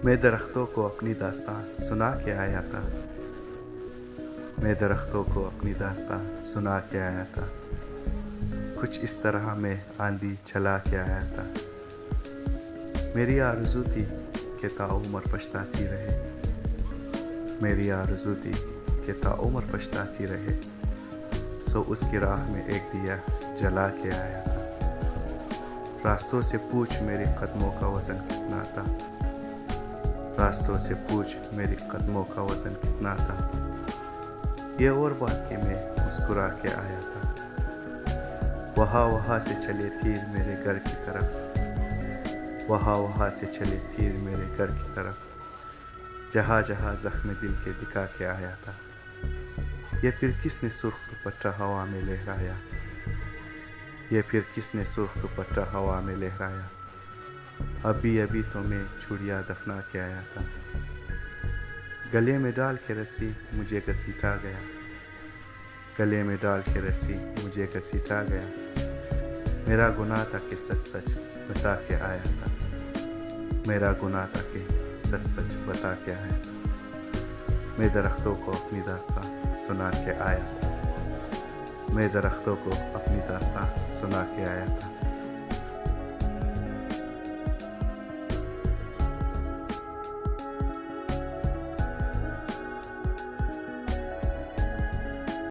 मैं दरख्तों को अपनी दास्तान सुना के आया था। मैं दरख्तों को अपनी दास्तान सुना के आया था। कुछ इस तरह मैं आंधी चला के आया था। मेरी आरज़ू थी कि ताउम्र पछताती रहे। मेरी आरज़ू थी कि ताउम्र पछताती रहे। सो उसकी राह में एक दिया जला के आया था। रास्तों से पूछ मेरे कदमों का वज़न कितना था। रास्तों से पूछ मेरे कदमों का वज़न कितना था। ये और बात कि मैं मुस्कुरा के आया था। वहाँ से चले तीर मेरे घर की तरफ। वहाँ से चले तीर मेरे घर की तरफ। जहाँ ज़ख्म दिल के दिखा के आया था। ये फिर किसने सुर्ख दुपट्टा हवा में लहराया। ये फिर किसने सुर्ख दुपट्टा हवा में लहराया। अभी तो मैं चूड़ियाँ दफना के आया था। गले में डाल के रस्सी मुझे घसीटा गया। गले में डाल के रस्सी मुझे घसीटा गया। मेरा गुनाह था कि सच सच बता के आया था। मेरा गुनाह था कि सच सच बता के आया था। मैं दरख्तों को अपनी दास्तान सुना के आया था। मैं दरख्तों को अपनी दास्तान सुना के आया था।